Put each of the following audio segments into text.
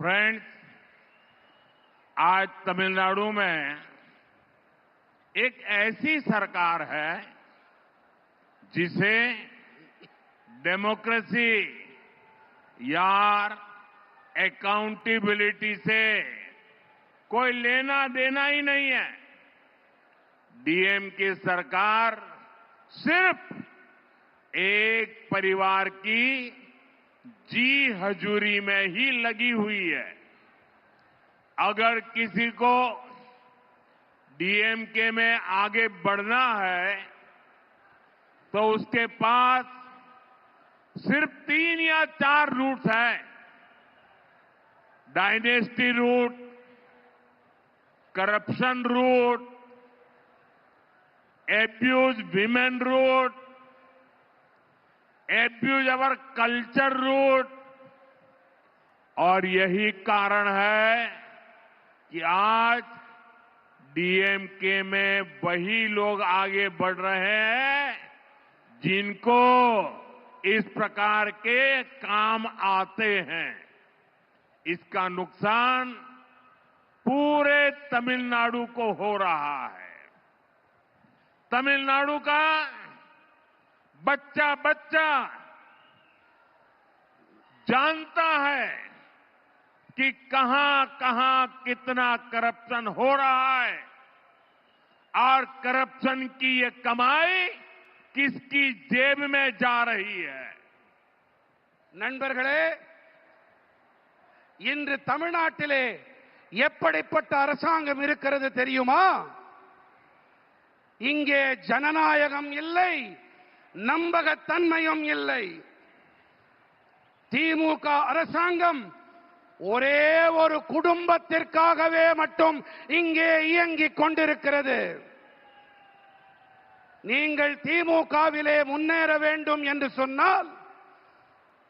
Friends, आज तमिलनाडु में एक ऐसी सरकार है जिसे डेमोक्रेसी यार अकाउंटेबिलिटी से कोई लेना देना ही नहीं है। डीएम की सरकार सिर्फ एक परिवार की जी हजूरी में ही लगी हुई है। अगर किसी को डीएमके में आगे बढ़ना है तो उसके पास सिर्फ 3 या 4 रूट हैं। Dynasty root, corruption root, abuse women root, abuse our culture root. और यही कारण है कि आज डीएमके में वही लोग आगे बढ़ रहे हैं जिनको इस प्रकार के काम आते हैं। इसका नुकसान पूरे तमिलनाडु को हो रहा है। तमिलनाडु का बच्चा बच्चा जानता है कि कहां कहां कितना करप्शन हो रहा है और करप्शन की ये कमाई किसकी जेब में जा रही है। நண்பர்களே, இன்று தமிழ்நாட்டிலே எப்படிப்பட்ட அரசாங்கம் இருக்கிறது தெரியுமா? இங்கே ஜனநாயகம் இல்லை, நம்பகத்தன்மையும் இல்லை. திமுக அரசாங்கம் ஒரே ஒரு குடும்பத்திற்காகவே மட்டும் இங்கே இயங்கிக் கொண்டிருக்கிறது. நீங்கள் திமுகவிலே முன்னேற வேண்டும் என்று சொன்னால்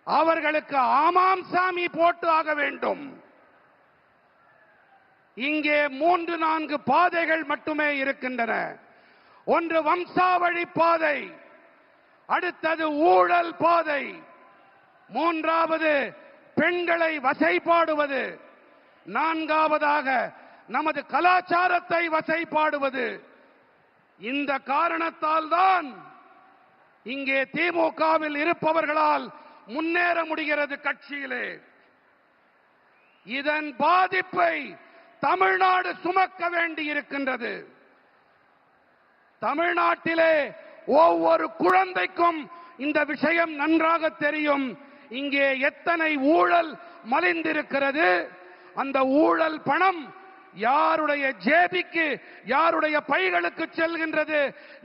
அவர்களுக்கு ஆமாம் சாமி போட்டு ஆக வேண்டும். இங்கே 3-4 பாதைகள் மட்டுமே இருக்கின்றன. ஒன்று வம்சாவழி பாதை, அடுத்தது ஊழல் பாதை, மூன்றாவது பெண்களை வசைபாடுவது, நான்காவதாக நமது கலாச்சாரத்தை வசைபாடுவது. இந்த காரணத்தால் தான் இங்கே திமுகவில் இருப்பவர்களால் முன்னேற முடிகிறது கட்சியிலே. இதன் பாதிப்பை தமிழ்நாடு சுமக்க வேண்டி இருக்கின்றது. தமிழ்நாட்டிலே ஒவ்வொரு குழந்தைக்கும் இந்த விஷயம் நன்றாக தெரியும். இங்கே எத்தனை ஊழல் மலிந்திருக்கிறது, அந்த ஊழல் பணம் யாருடைய ஜேபிக்கு, யாருடைய பைகளுக்கு செல்கின்றது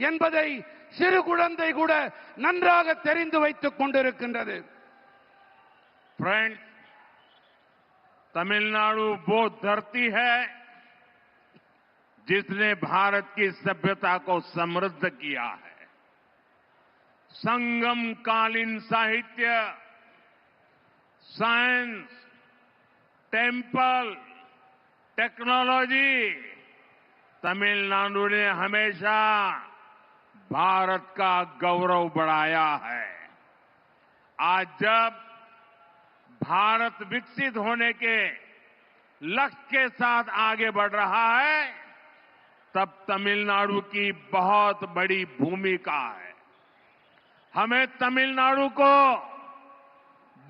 என்பதை சிறு குழந்தை கூட நன்றாக தெரிந்து வைத்துக் கொண்டிருக்கின்றது. फ्रेंड्स, तमिलनाडु वो धरती है जिसने भारत की सभ्यता को समृद्ध किया है। संगम कालीन साहित्य, साइंस, टेम्पल, टेक्नोलॉजी, तमिलनाडु ने हमेशा भारत का गौरव बढ़ाया है। आज जब भारत विकसित होने के लक्ष्य के साथ आगे बढ़ रहा है तब तमिलनाडु की बहुत बड़ी भूमिका है। हमें तमिलनाडु को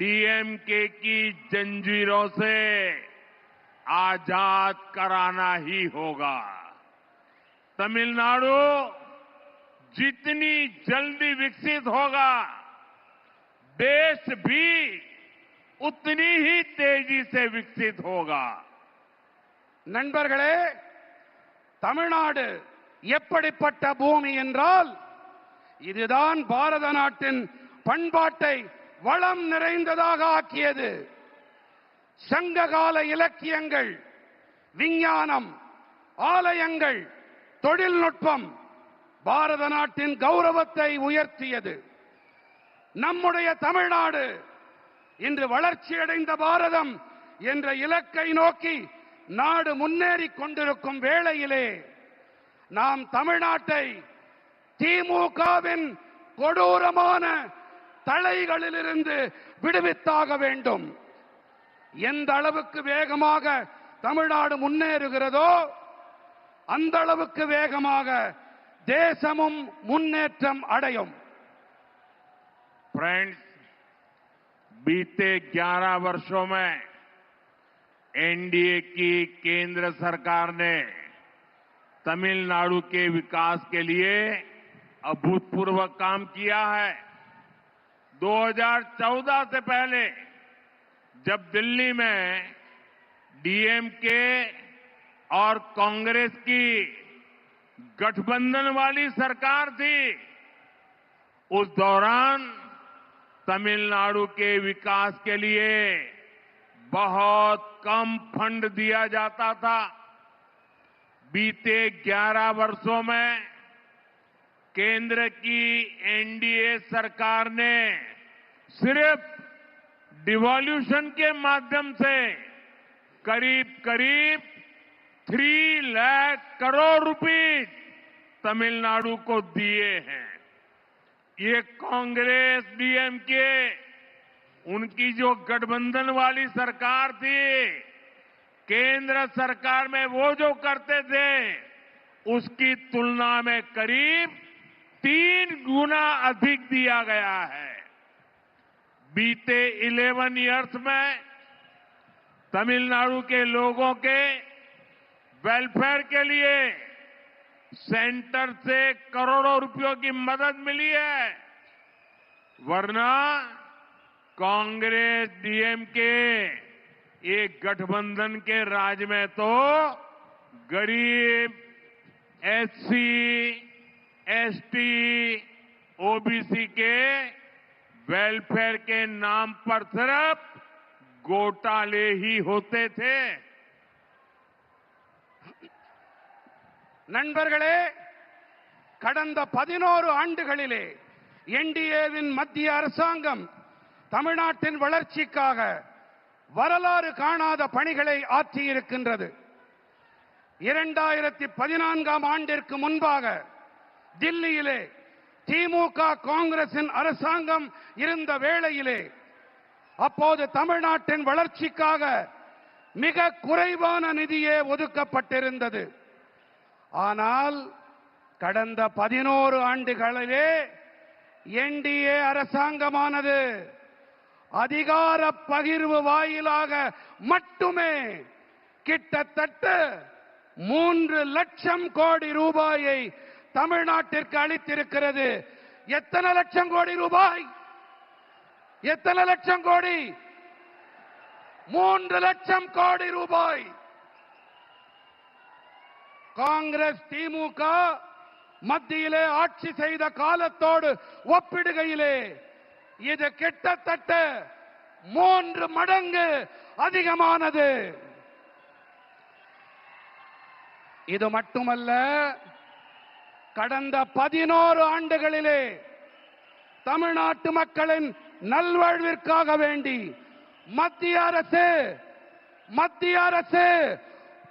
डीएमके की जंजीरों से आजाद कराना ही होगा। तमिलनाडु जितनी जल्दी विकसित होगा, देश भी उतनी ही तेजी से विकसित होगा। நண்பர்களே, தமிழ்நாடு எப்படிப்பட்ட பூமி என்றால், இதுதான் பாரத நாட்டின் பண்பாட்டை வளம் நிறைந்ததாக ஆக்கியது. சங்ககால இலக்கியங்கள், விஞ்ஞானம், ஆலயங்கள், தொழில்நுட்பம் பாரத நாட்டின் கௌரவத்தை உயர்த்தியது. நம்முடைய தமிழ்நாடு இன்று வளர்ச்சியடைந்த பாரதம் என்ற இலக்கை நோக்கி நாடு முன்னேறிக் கொண்டிருக்கும் வேளையிலே நாம் தமிழ்நாட்டை திமுகவின் கொடூரமான தலைகளிலிருந்து விடுவித்தாக வேண்டும். எந்த அளவுக்கு வேகமாக தமிழ்நாடு முன்னேறுகிறதோ அந்த அளவுக்கு வேகமாக தேசமும் முன்னேற்றம் அடையும். फ्रेंड्स, बीते 11 वर्षों में एनडीए की केंद्र सरकार ने तमिलनाडु के विकास के लिए अभूतपूर्व काम किया है। 2014 से पहले जब दिल्ली में डीएमके और कांग्रेस की गठबंधन वाली सरकार थी, उस दौरान तमिलनाडु के विकास के लिए बहुत कम फंड दिया जाता था। बीते 11 वर्षों में केंद्र की एनडीए सरकार ने सिर्फ डिवॉल्यूशन के माध्यम से करीब करीब 3 लाख करोड़ रुपीस तमिलनाडु को दिए हैं। ये कांग्रेस डीएमके उनकी जो गठबंधन वाली सरकार थी, केंद्र सरकार में वो जो करते थे उसकी तुलना में करीब 3 गुना अधिक दिया गया है। बीते 11 इयर्स में तमिलनाडु के लोगों के वेलफेयर के लिए सेंटर से करोड़ों रुपयों की मदद मिली है, वरना कांग्रेस डीएमके एक गठबंधन के राज में तो गरीब एससी, एसटी, ओबीसी के वेलफेयर के नाम पर सिर्फ घोटाले ही होते थे। நண்பர்களே, கடந்த 11 ஆண்டுகளிலே என்டிஏவின் மத்திய அரசாங்கம் தமிழ்நாட்டின் வளர்ச்சிக்காக வரலாறு காணாத பணிகளை ஆற்றியிருக்கின்றது. 2014ஆம் ஆண்டிற்கு முன்பாக தில்லியிலே திமுக காங்கிரசின் அரசாங்கம் இருந்த வேளையிலே அப்போது தமிழ்நாட்டின் வளர்ச்சிக்காக மிக குறைவான நிதியே ஒதுக்கப்பட்டிருந்தது. ஆனால் கடந்த 11 ஆண்டுகளிலே என்டிஏ அரசாங்கமானது அதிகார பகிர்வு வாயிலாக மட்டுமே கிட்டத்தட்ட 3 லட்சம் கோடி ரூபாயை தமிழ்நாட்டிற்கு அளித்திருக்கிறது. எத்தனை லட்சம் கோடி ரூபாய்? எத்தனை லட்சம் கோடி? 3 லட்சம் கோடி ரூபாய். காங்கிரஸ் திமுக மத்தியிலே ஆட்சி செய்த காலத்தோடு ஒப்பிடுகையிலே இது கிட்டத்தட்ட 3 மடங்கு அதிகமானது. இது மட்டுமல்ல, கடந்த 11 ஆண்டுகளிலே தமிழ்நாட்டு மக்களின் நல்வாழ்விற்காக வேண்டி மத்திய அரசு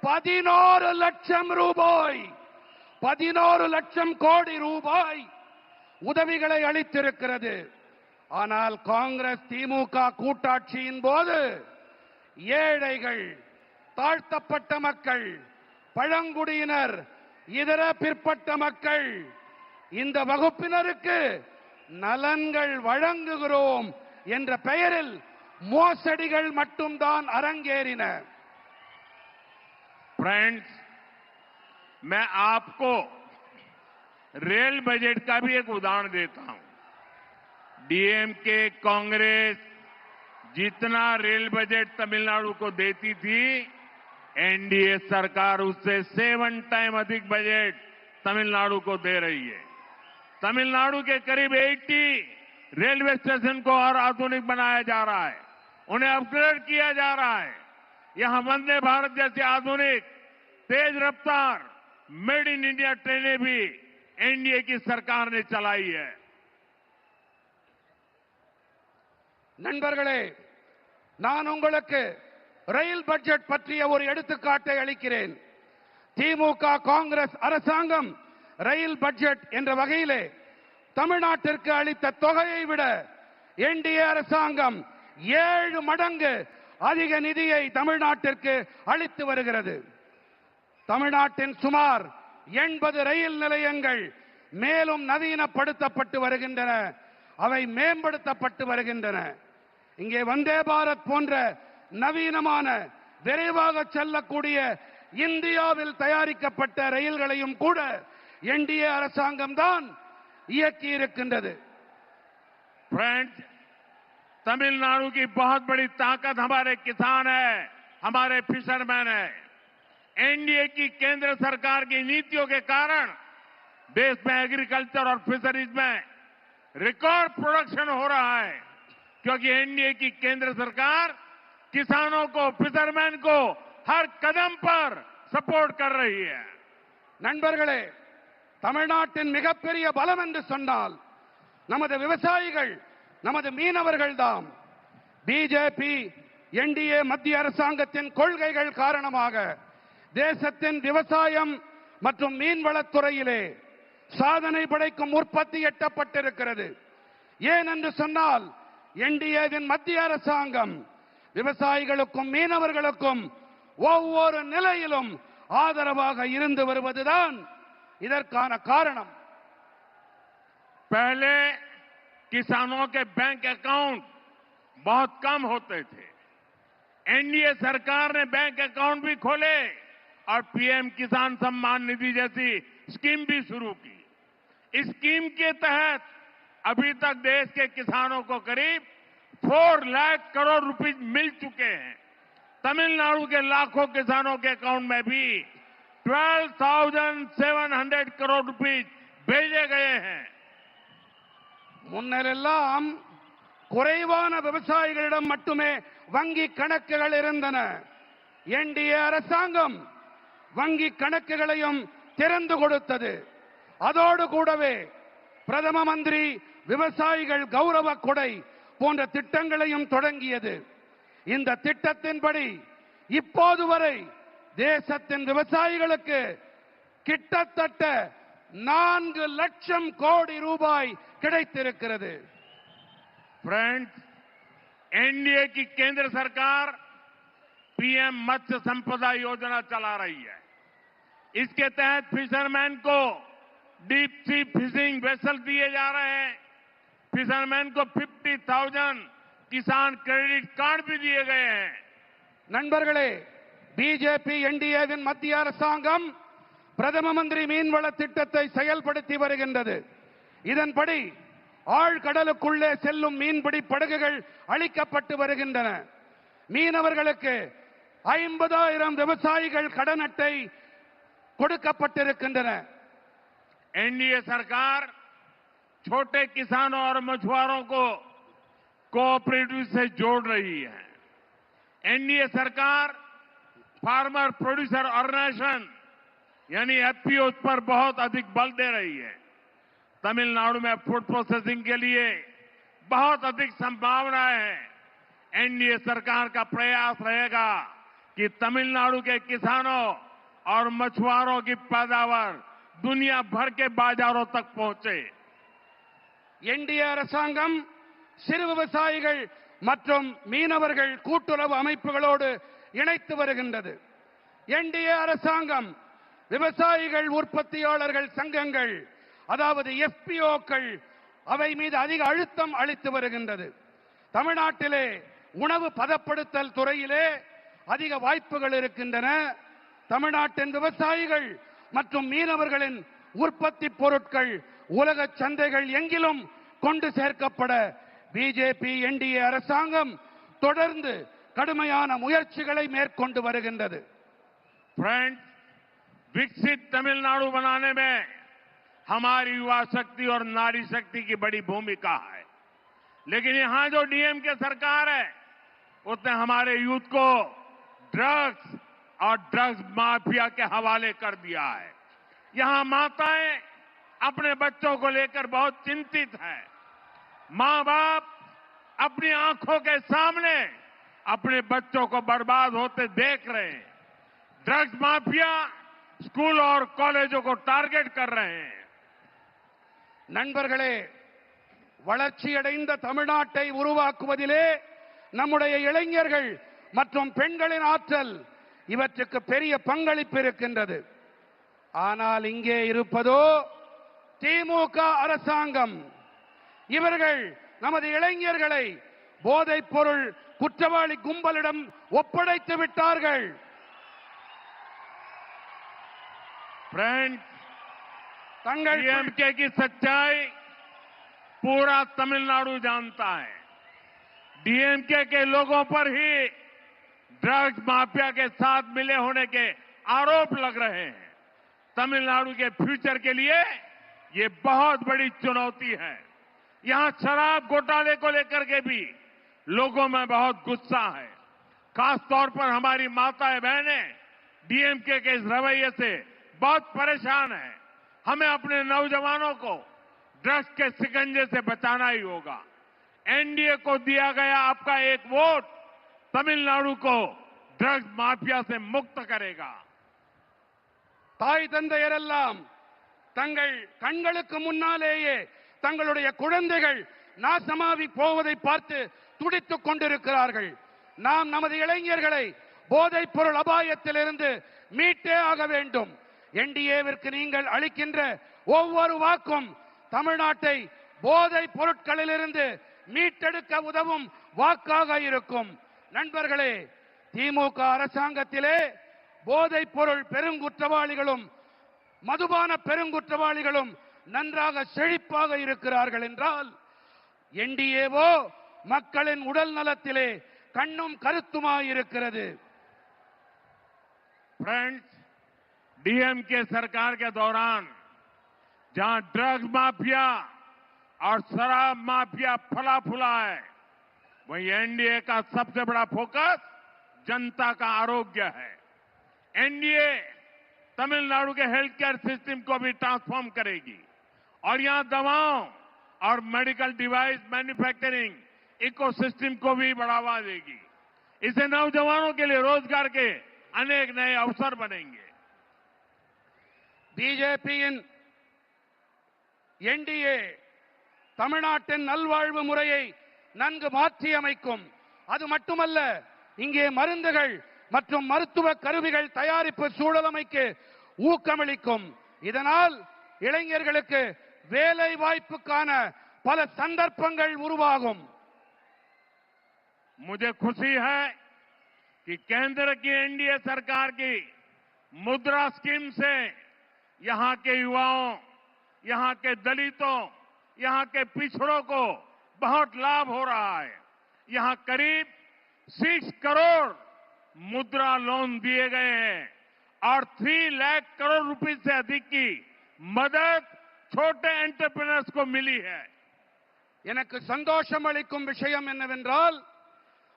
11 லட்சம் ரூபாய் 11 லட்சம் கோடி ரூபாய் உதவிகளை அளித்திருக்கிறது. ஆனால் காங்கிரஸ் திமுக கூட்டாட்சியின் போது ஏழைகள், தாழ்த்தப்பட்ட மக்கள், பழங்குடியினர், இதர பிற்பட்ட மக்கள், இந்த வகுப்பினருக்கு நலன்கள் வழங்குகிறோம் என்ற பெயரில் மோசடிகள் மட்டும்தான் அரங்கேறின. फ्रेंड्स, मैं आपको रेल बजट का भी एक उदाहरण देता हूं। डीएमके कांग्रेस जितना रेल बजट तमिलनाडु को देती थी, एनडीए सरकार उससे 7 टाइम अधिक बजट तमिलनाडु को दे रही है। तमिलनाडु के करीब 80 रेलवे स्टेशन को और आधुनिक बनाया जा रहा है, उन्हें अपग्रेड किया जा रहा है। यहां वंदे भारत जैसी आधुनिक तेज रफ्तार मेड इन इंडिया ट्रेनें भी एनडीए की सरकार ने चलाई है। நண்பர்களே, நான் உங்களுக்கு ரயில் பட்ஜெட் பற்றிய ஒரு எடுத்துக்காட்டை அளிக்கிறேன். திமுக காங்கிரஸ் அரசாங்கம் ரயில் பட்ஜெட் என்ற வகையிலே தமிழ்நாட்டிற்கு அளித்த தொகையை விட என்டிஏ அரசாங்கம் 7 மடங்கு அதிக நிதியை தமிழ்நாட்டிற்கு அளித்து வருகிறது. தமிழ்நாட்டின் சுமார் 80 ரயில் நிலையங்கள் மேலும் நவீனப்படுத்தப்பட்டு வருகின்றன, அவை மேம்படுத்தப்பட்டு வருகின்றன. இங்கே வந்தே பாரத் போன்ற நவீனமான விரைவாக செல்லக்கூடிய இந்தியாவில் தயாரிக்கப்பட்ட ரயில்களையும் கூட என்டிஏ அரசாங்கம் தான் இயக்கி இருக்கின்றது. फ्रेंड्स, तमिलनाडु की बहुत बड़ी ताकत हमारे किसान है, हमारे फिशरमैन है। एनडीए की केंद्र सरकार की नीतियों के कारण देश में एग्रीकल्चर और फिशरीज में रिकॉर्ड प्रोडक्शन हो रहा है, क्योंकि एनडीए की केंद्र सरकार किसानों को, फिशरमैन को हर कदम पर सपोर्ट कर रही है. நண்பர்களே, தமிழ்நாட்டின் மிகப்பெரிய பலம் என்று சொன்னால் நமது விவசாயிகள், நமது மீனவர்கள் தான். பிஜேபி என்டிஏ மத்திய அரசாங்கத்தின் கொள்கைகள் காரணமாக தேசத்தின் விவசாயம் மற்றும் மீன்வளத்துறையிலே சாதனை படைக்கும் உற்பத்தி எட்டப்பட்டிருக்கிறது. ஏன் என்று சொன்னால் என்டிஏவின் மத்திய அரசாங்கம் விவசாயிகளுக்கும் மீனவர்களுக்கும் ஒவ்வொரு நிலையிலும் ஆதரவாக இருந்து வருவதுதான் இதற்கான காரணம். पहले किसानों के बैंक अकाउंट बहुत कम होते थे. एनडीए सरकार ने बैंक अकाउंट भी खोले और पीएम किसान सम्मान निधि जैसी स्कीम भी शुरू की. इस स्कीम के तहत अभी तक देश के किसानों को करीब 4 लाख करोड़ रुपए मिल चुके हैं. तमिलनाडु के लाखों किसानों के अकाउंट में भी 12,700 करोड़ रुपए भेजे गए हैं. முன்னெல்லாம் குறைவான விவசாயிகளிடம் மட்டுமே வங்கி கணக்குகள் இருந்தன. என்டிஏ அரசாங்கம் வங்கி கணக்குகளையும் திறந்து கொடுத்தது. அதோடு கூடவே பிரதம மந்திரி விவசாயிகள் கௌரவ கொடை போன்ற திட்டங்களையும் தொடங்கியது. இந்த திட்டத்தின்படி இப்போது வரை தேசத்தின் விவசாயிகளுக்கு கிட்டத்தட்ட 4 லட்சம் கோடி ரூபாய் கிடைத்திருக்கிறது. फ्रेंड्स, एनडीए की केंद्र सरकार पीएम मत्स्य संपदा योजना चला रही है. इसके तहत फिशरमैन को डीप सी फिशिंग वेसल दिए जा रहे हैं. फिशरमैन को 50,000 किसान क्रेडिट कार्ड भी दिए गए हैं. நண்பர்களே, பிஜேபி என்டிஏவின் மத்திய அரசாங்கம் பிரதம மந்திரி மீன்வள திட்டத்தை செயல்படுத்தி வருகின்றது. இதன்படி ஆழ்கடலுக்குள்ளே செல்லும் மீன்பிடி படகுகள் அளிக்கப்பட்டு வருகின்றன. மீனவர்களுக்கு 50,000 விவசாயிகள் கடன் அட்டை கொடுக்கப்பட்டிருக்கின்றன. एनडीए सरकार छोटे किसानों और मछुआरों को कोऑपरेटिव से जोड़ रही है. एनडीए सरकार फार्मर प्रोड्यूसर ऑर्गेनाइजेशन यानी एफपीओ पर बहुत अधिक बल दे रही है. तमिलनाडु में फूड प्रोसेसिंग के लिए बहुत अधिक संभावनाएं हैं. एनडीए सरकार का प्रयास रहेगा कि तमिलनाडु के किसानों और मछुआरों की पैदावार दुनिया भर के बाजारों तक पहुंचे. என்டிஏ அரசாங்கம் சிறு விவசாயிகள் மற்றும் மீனவர்கள் கூட்டுறவு அமைப்புகளோடு இணைத்து வருகின்றது. என்டிஏ அரசாங்கம் விவசாயிகள் உற்பத்தியாளர்கள் சங்கங்கள், அதாவது எஃபிஓக்கள், அவை மீது அதிக அழுத்தம் அளித்து வருகின்றது. தமிழ்நாட்டிலே உணவு பதப்படுத்தல் துறையிலே அதிக வாய்ப்புகள் இருக்கின்றன. தமிழ்நாட்டின் விவசாயிகள் மற்றும் மீனவர்களின் உற்பத்தி பொருட்கள் உலக சந்தைகள் எங்கிலும் கொண்டு சேர்க்கப்பட பிஜேபி என்டிஏ அரசாங்கம் தொடர்ந்து கடுமையான முயற்சிகளை மேற்கொண்டு வருகின்றது. फ्रेंड्स, विकसित तमिलनाडु बनाने में हमारी युवा शक्ति और नारी शक्ति की बड़ी भूमिका है. लेकिन यहां जो डीएमके सरकार है उसने हमारे यूथ को ड्रग्स और ड्रग्स माफिया के हवाले कर दिया है. यहां माताएं अपने बच्चों को लेकर बहुत चिंतित हैं. मां बाप अपनी आंखों के सामने अपने बच्चों को बर्बाद होते देख रहे हैं. ड्रग्स माफिया स्कूल और कॉलेजों को टारगेट कर रहे हैं. நண்பர்களே, வளர்ச்சியடைந்த தமிழ்நாட்டை உருவாக்குவதிலே நம்முடைய இளைஞர்கள் மற்றும் பெண்களின் ஆற்றல் இவற்றுக்கு பெரிய பங்களிப்பு இருக்கின்றது. ஆனால் இங்கே இருப்பதோ திமுக அரசாங்கம். இவர்கள் நமது இளைஞர்களை போதைப் பொருள் குற்றவாளி கும்பலிடம் ஒப்படைத்து விட்டார்கள். डीएमके की सच्चाई पूरा तमिलनाडु जानता है. डीएमके के लोगों पर ही ड्रग्स माफिया के साथ मिले होने के आरोप लग रहे हैं. तमिलनाडु के फ्यूचर के लिए ये बहुत बड़ी चुनौती है. यहां शराब घोटाले को लेकर के भी लोगों में बहुत गुस्सा है. खासतौर पर हमारी माताएं बहनें डीएमके के इस रवैये से बहुत परेशान है. हमें अपने नौजवानों को ड्रग्स के शिकंजे से बचाना ही होगा. एनडीए को दिया गया आपका एक वोट तमिलनाडु को ड्रग्स माफिया से मुक्त करेगा. தாய் தந்தையரெல்லாம் தங்கள் கண்களுக்கு முன்னாலேயே தங்களுடைய குழந்தைகள் நாசமாகி போவதை பார்த்து துடித்துக் கொண்டிருக்கிறார்கள். நாம் நமது இளைஞர்களை போதைப் பொருள் அபாயத்திலிருந்து மீட்டே ஆக வேண்டும். என்டிஏவிற்கு நீங்கள் அளிக்கின்ற ஒவ்வொரு வாக்கும் தமிழ்நாட்டை போதைப் பொருட்களிலிருந்து மீட்டெடுக்க உதவும் வாக்காக இருக்கும். நண்பர்களே, திமுக அரசாங்கத்திலே போதைப் பொருள் பெருங்குற்றவாளிகளும் மதுபான பெருங்குற்றவாளிகளும் நன்றாக செழிப்பாக இருக்கிறார்கள் என்றால் என்டிஏவோ மக்களின் உடல் நலத்திலே கண்ணும் கருத்துமாய் இருக்கிறது. फ्रेंड्स, डीएमके सरकार के दौरान जहां ड्रग्स माफिया और शराब माफिया फला फूला है, वहीं एनडीए का सबसे बड़ा फोकस जनता का आरोग्य है. एनडीए तमिलनाडु के हेल्थ केयर सिस्टम को भी ट्रांसफॉर्म करेगी और यहां दवाओं और मेडिकल डिवाइस मैन्युफैक्चरिंग इकोसिस्टम को भी बढ़ावा देगी. इससे नौजवानों के लिए रोजगार के अनेक नए अवसर बनेंगे. பிஜேபியின் என்டிஏ தமிழ்நாட்டின் நல்வாழ்வு முறையை நன்கு மாற்றி அமைக்கும். அது மட்டுமல்ல, இங்கே மருந்துகள் மற்றும் மருத்துவ கருவிகள் தயாரிப்பு சூழலமைக்கு ஊக்கமளிக்கும். இதனால் இளைஞர்களுக்கு வேலை வாய்ப்புக்கான பல சந்தர்ப்பங்கள் உருவாகும். मुझे खुशी है कि केंद्र की एनडीए सरकार की मुद्रा स्कीम से यहां के युवाओं, यहां के दलितों, यहां के पिछड़ों को बहुत लाभ हो रहा है. यहां करीब 6 करोड़ मुद्रा लोन दिए गए हैं और 3 लाख करोड़ रुपए से अधिक की मदद छोटे एंटरप्रेन्योर्स को मिली है. எனக்கு சந்தோஷம் அளிக்கும் விஷயம் என்னவென்றால்,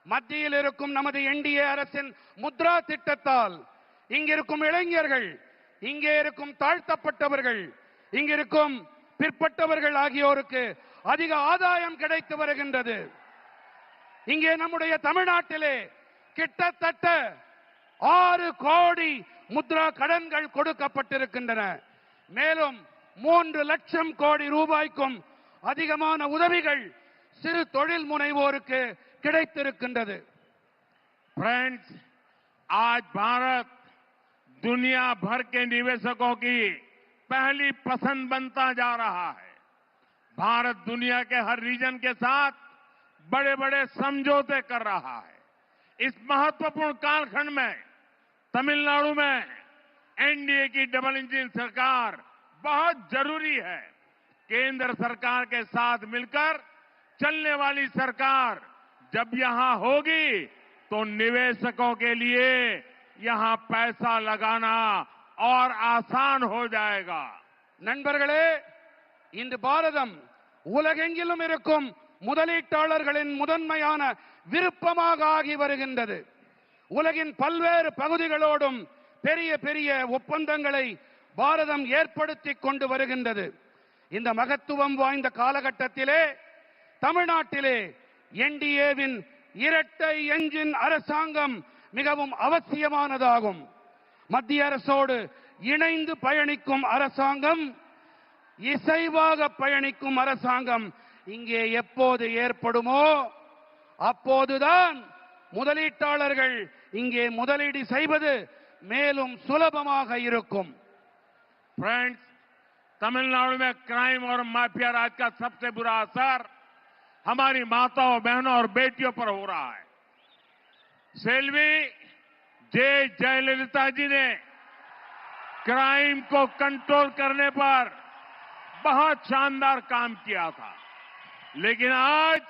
மத்தியில் இருக்கும் நமது என்டிஏ அரசின் முத்ரா திட்டத்தால் இங்கிருக்கும் இளைஞர்கள், இங்கே இருக்கும் தாழ்த்தப்பட்டவர்கள், இங்கிருக்கும் பிற்பட்டவர்கள் ஆகியோருக்கு அதிக ஆதாயம் கிடைத்து வருகின்றது. இங்கே நம்முடைய தமிழ்நாட்டிலே கிட்டத்தட்ட 6 கோடி முத்ரா கடன்கள் கொடுக்கப்பட்டிருக்கின்றன. மேலும் 3 லட்சம் கோடி ரூபாய்க்கும் அதிகமான உதவிகள் சிறு தொழில் முனைவோருக்கு கிடைத்திருக்கின்றது. फ्रेंड्स, आज भारत दुनिया भर के निवेशकों की पहली पसंद बनता जा रहा है. भारत दुनिया के हर रीजन के साथ बड़े बड़े समझौते कर रहा है. इस महत्वपूर्ण कालखंड में तमिलनाडु में एनडीए की डबल इंजन सरकार बहुत जरूरी है. केंद्र सरकार के साथ मिलकर चलने वाली सरकार जब यहां होगी तो निवेशकों के लिए यहां पैसा लगाना और आसान हो जाएगा. நண்பர்களே, இந்த பாரதம் உலகெங்கிலும் இருக்கும் முதலீட்டாளர்களின் முதன்மையான விருப்பமாக ஆகி வருகின்றது. உலகின் பல்வேறு பகுதிகளோடும் பெரிய பெரிய ஒப்பந்தங்களை பாரதம் ஏற்படுத்தி கொண்டு வருகின்றது. இந்த மகத்துவம் வாய்ந்த காலகட்டத்திலே தமிழ்நாட்டிலே என்டிஏவின் இரட்டை என்ஜின் அரசாங்கம் மிகவும் அவசியமானதாகும். மத்திய அரசோடு இணைந்து பயணிக்கும் அரசாங்கம், இசைவாக பயணிக்கும் அரசாங்கம் இங்கே எப்போது ஏற்படுமோ அப்போதுதான் முதலீட்டாளர்கள் இங்கே முதலீடு செய்வது மேலும் சுலபமாக இருக்கும். फ्रेंड्स, तमिलनाडु में क्राइम और माफिया राज का सबसे बुरा असर हमारी माताओं, बहनों और बेटियों पर हो रहा है। सेल्वी जयललिता जी ने क्राइम को कंट्रोल करने पर बहुत शानदार काम किया था, लेकिन आज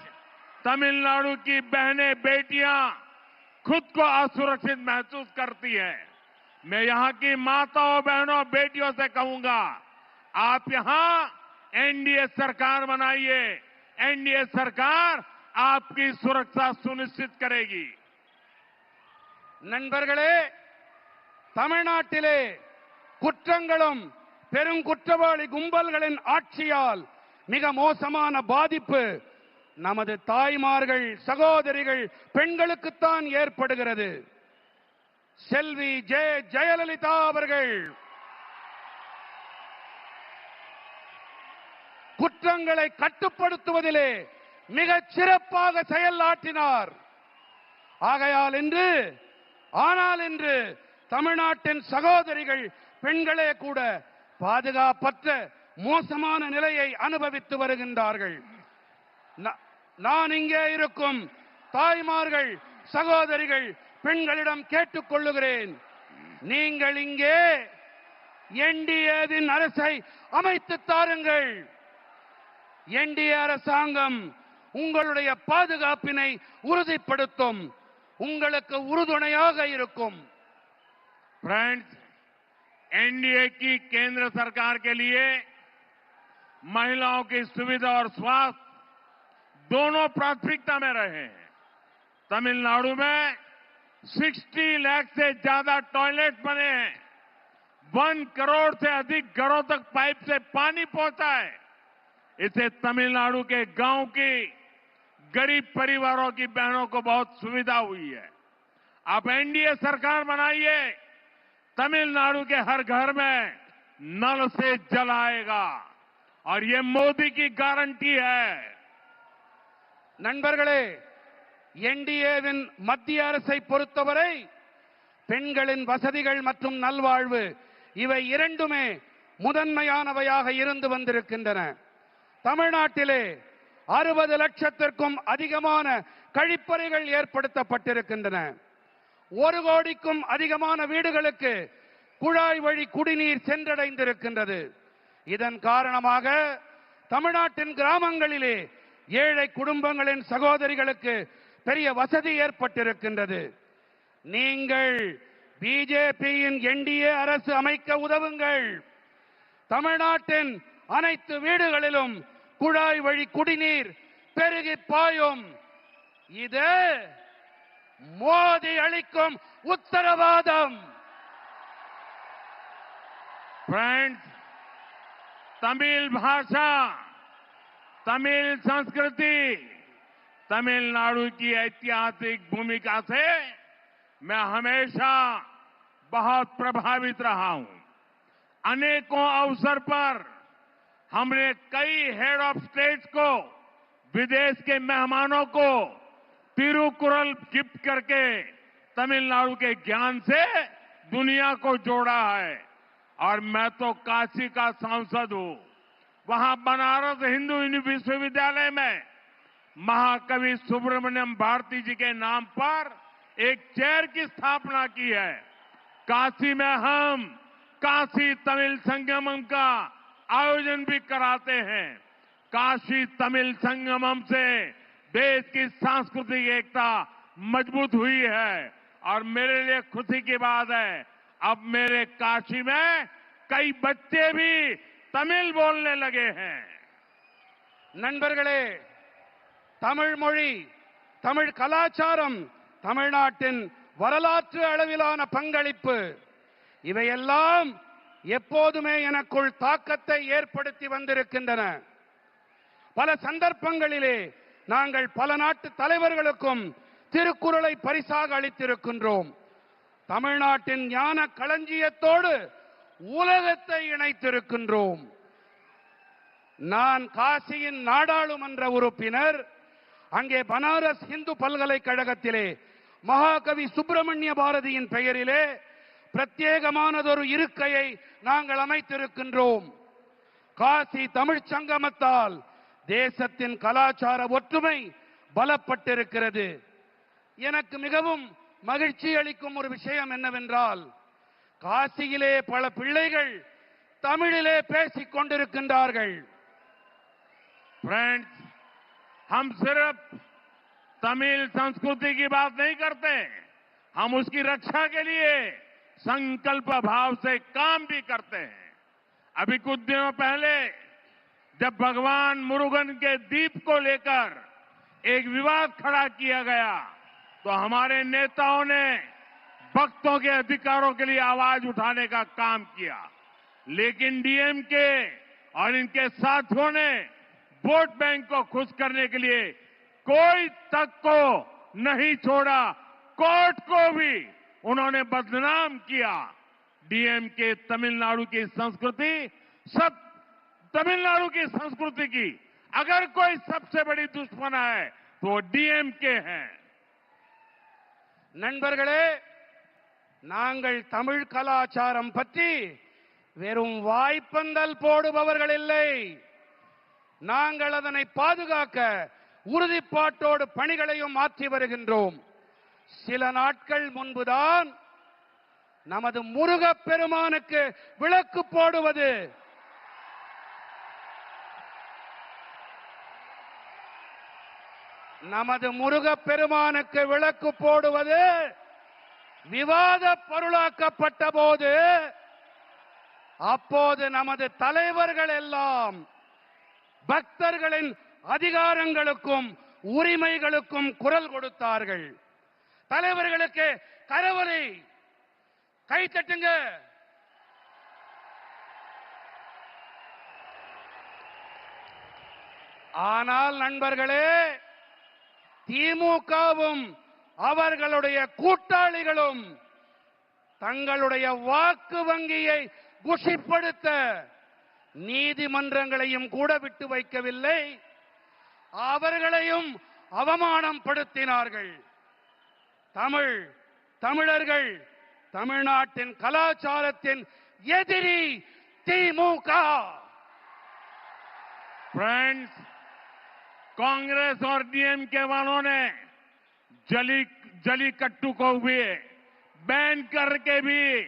तमिलनाडु की बहनें, बेटियां खुद को असुरक्षित महसूस करती हैं। मैं यहां की माताओं, बहनों, बेटियों से कहूंगा, आप यहां एनडीए सरकार बनाइए। एनडीए सरकार आपकी सुरक्षा सुनिश्चित करेगी। நண்பர்களே, தமிழ்நாட்டிலே குற்றங்களும் பெருங்குற்றவாளி கும்பல்களின் ஆட்சியால் மிக மோசமான பாதிப்பு நமது தாய்மார்கள், சகோதரிகள், பெண்களுக்குத்தான் ஏற்படுகிறது. செல்வி ஜெயலலிதா அவர்கள் குற்றங்களை கட்டுப்படுத்துவதிலே மிகச் சிறப்பாக செயலாற்றினார். ஆகையால் இன்று தமிழ்நாட்டின் சகோதரிகள், பெண்களே கூட பாதுகாப்பற்ற மோசமான நிலையை அனுபவித்து வருகின்றார்கள். நான் இங்கே இருக்கும் தாய்மார்கள், சகோதரிகள், பெண்களிடம் கேட்டுக்கொள்ளுகிறேன், நீங்கள் இங்கே என்டிஏவின் அரசை அமைத்து தாருங்கள். என்டிஏ அரசாங்கம் உங்களுடைய பாதுகாப்பினை உறுதிப்படுத்தும், உங்களுக்கு உறுதுணையாக இருக்கும். फ्रेंड्स, एनडीए की केंद्र सरकार के लिए महिलाओं की सुविधा और स्वास्थ्य दोनों प्राथमिकता में रहे हैं। तमिलनाडु में 60 लाख से ज्यादा टॉयलेट बने हैं। 1 करोड़ से अधिक घरों तक पाइप से पानी पहुंचा है। इससे तमिलनाडु के गांव की गरीब परिवारों की बहनों को बहुत सुविधा हुई है। आप एनडीए सरकार बनाइए, तमिलनाडु के हर घर में नल से जल आएगा और ये मोदी की गारंटी है। நண்பர்களே, என்டிஏவின் மத்திய அரசை பொறுத்தவரை பெண்களின் வசதிகள் மற்றும் நல்வாழ்வு இவை இரண்டுமே முதன்மையானவையாக இருந்து வந்திருக்கின்றன. தமிழ்நாட்டிலே 60 லட்சத்திற்கும் அதிகமான கழிப்பறைகள் ஏற்படுத்தப்பட்டிருக்கின்றன. 1 கோடிக்கும் அதிகமான வீடுகளுக்கு குழாய் வழி குடிநீர் சென்றடைந்திருக்கின்றது. இதன் காரணமாக தமிழ்நாட்டின் கிராமங்களிலே ஏழை குடும்பங்களின் சகோதரிகளுக்கு பெரிய வசதி ஏற்பட்டிருக்கின்றது. நீங்கள் பிஜேபியின் என்டிஏ அரசு அமைக்க உதவுங்கள். தமிழ்நாட்டின் அனைத்து வீடுகளிலும் குழாய் வழி குடிநீர் பெருகி பாயும். இது மோடி அளிக்கும் உத்தரவாதம். फ्रेंड्स, तमिल भाषा, तमिल संस्कृति, तमिलनाडु की ऐतिहासिक भूमिका से मैं हमेशा बहुत प्रभावित रहा हूं। अनेकों अवसर पर हमने कई हेड ऑफ स्टेट्स को, विदेश के मेहमानों को तिरुकुरल गिफ्ट करके तमिलनाडु के ज्ञान से दुनिया को जोड़ा है। और मैं तो काशी का सांसद हूं। वहां बनारस हिंदू विश्वविद्यालय में महाकवि सुब्रमण्यम भारती जी के नाम पर एक चेयर की स्थापना की है। काशी में हम काशी तमिल संगमम का आयोजन भी कराते हैं। काशी तमिल संगमम से देश की सांस्कृतिक एकता मजबूत हुई है और मेरे लिए खुशी की बात है, अब मेरे काशी में कई बच्चे भी तमिल बोलने लगे हैं। நண்பர்களே, தமிழ் மொழி, தமிழ் கலாச்சாரம், தமிழ்நாட்டின் வரலாற்று அளவிலான பங்களிப்பு இவையெல்லாம் எப்போதுமே எனக்குள் தாக்கத்தை ஏற்படுத்தி வந்திருக்கின்றன. பல சந்தர்ப்பங்களிலே நாங்கள் பல நாட்டு தலைவர்களுக்கும் திருக்குறளை பரிசாக அளித்திருக்கின்றோம். தமிழ்நாட்டின் ஞான களஞ்சியத்தோடு உலகத்தை இணைத்திருக்கின்றோம். நான் காசியின் நாடாளுமன்ற உறுப்பினர். அங்கே பனாரஸ் இந்து பல்கலைக்கழகத்திலே மகாகவி சுப்பிரமணிய பாரதியின் பெயரிலே பிரத்யேகமானதொரு இருக்கையை நாங்கள் அமைத்திருக்கின்றோம். காசி தமிழ்ச் சங்கமத்தால் தேசத்தின் கலாச்சார ஒற்றுமை பலப்பட்டிருக்கிறது. எனக்கு மிகவும் மகிழ்ச்சி அளிக்கும் ஒரு விஷயம் என்னவென்றால், காசியிலே பல பிள்ளைகள் தமிழிலே பேசிக் கொண்டிருக்கின்றார்கள். फ्रेंड्स, हम सिर्फ तमिल संस्कृति की बात नहीं करते, हम उसकी रक्षा के लिए संकल्प भाव से काम भी करते हैं। अभी कुछ दिनों पहले जब भगवान मुरुगन के द्वीप को लेकर एक विवाद खड़ा किया गया, तो हमारे नेताओं ने भक्तों के अधिकारों के लिए आवाज उठाने का काम किया, लेकिन डीएमके और इनके साथियों ने वोट बैंक को खुश करने के लिए कोई तक को नहीं छोड़ा, कोर्ट को भी उन्होंने बदनाम किया। डीएमके तमिलनाडु की संस्कृति, सब तमिलनाडु की संस्कृति की अगर कोई सबसे बड़ी दुश्मन है तो वो डीएमके है। நண்பர்களே, நாங்கள் தமிழ் கலாச்சாரம் பற்றி வெறும் வாய்ப்பந்தல் போடுபவர்கள் இல்லை. நாங்கள் அதனை பாதுகாக்க உறுதிப்பாட்டோடு பணிகளையும் மாற்றி வருகின்றோம். சில நாட்கள் முன்புதான் நமது முருகப் பெருமானுக்கு விளக்கு போடுவது, விவாத பொருளாக்கப்பட்ட போது, அப்போது நமது தலைவர்கள் எல்லாம் பக்தர்களின் அதிகாரங்களுக்கும் உரிமைகளுக்கும் குரல் கொடுத்தார்கள். தலைவர்களுக்கு கரவொலி, கை தட்டுங்க. ஆனால் நண்பர்களே, திமுகவும் அவர்களுடைய கூட்டாளிகளும் தங்களுடைய வாக்கு வங்கியை குஷிப்படுத்த நீதிமன்றங்களையும் கூட விட்டு வைக்கவில்லை, அவர்களையும் அவமானம் படுத்தினார்கள். தமிழர்கள் தமிழ்நாட்டின் கலாச்சாரத்தின் எதிரி திமுக. फ्रेंड्स, कांग्रेस और डीएमके वालों ने जलीकट्टू को भी बैन करके भी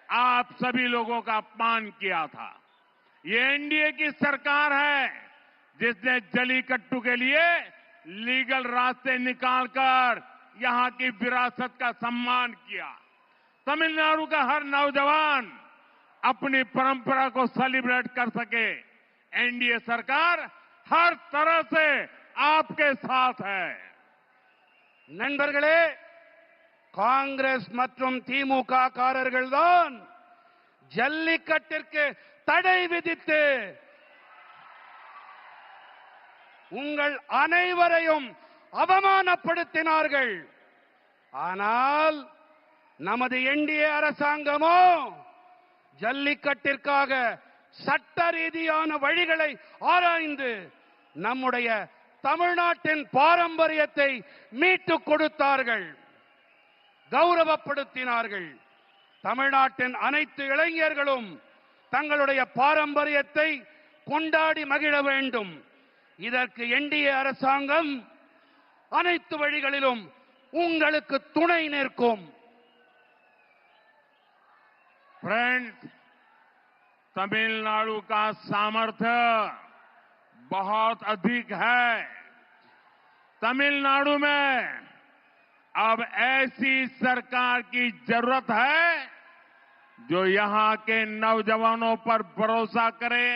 आप सभी लोगों का अपमान किया था। ये एनडीए की सरकार है जिसने जलीकट्टू के लिए लीगल रास्ते निकालकर यहां की विरासत का सम्मान किया। तमिलनाडु का हर नौजवान अपनी परंपरा को सेलिब्रेट कर सके, एनडीए सरकार हर तरह से आपके साथ है। நண்பர்களே, காங்கிரஸ் மற்றும் திமுக காரர்கள் தான் ஜல்லிக்கட்டிற்கு தடை விதித்து உங்கள் அனைவரையும் அவமானப்படுத்தினார்கள். ஆனால் நமது என்டிஏ அரசாங்கமோ ஜல்லிக்கட்டிற்காக சட்ட ரீதியான வழிகளை ஆராய்ந்து நம்முடைய தமிழ்நாட்டின் பாரம்பரியத்தை மீட்டுக் கொடுத்தார்கள், கௌரவப்படுத்தினார்கள். தமிழ்நாட்டின் அனைத்து இளைஞர்களும் தங்களுடைய பாரம்பரியத்தை கொண்டாடி மகிழ வேண்டும். இதற்கு என்டிஏ அரசாங்கம் அனைத்து வழிகளிலும் உங்களுக்கு துணை நிற்கும். फ्रेंड्स, तमिलनाडु का सामर्थ्य बहुत अधिक है। तमिलनाडु में अब ऐसी सरकार की जरूरत है जो यहां के नौजवानों पर भरोसा करे,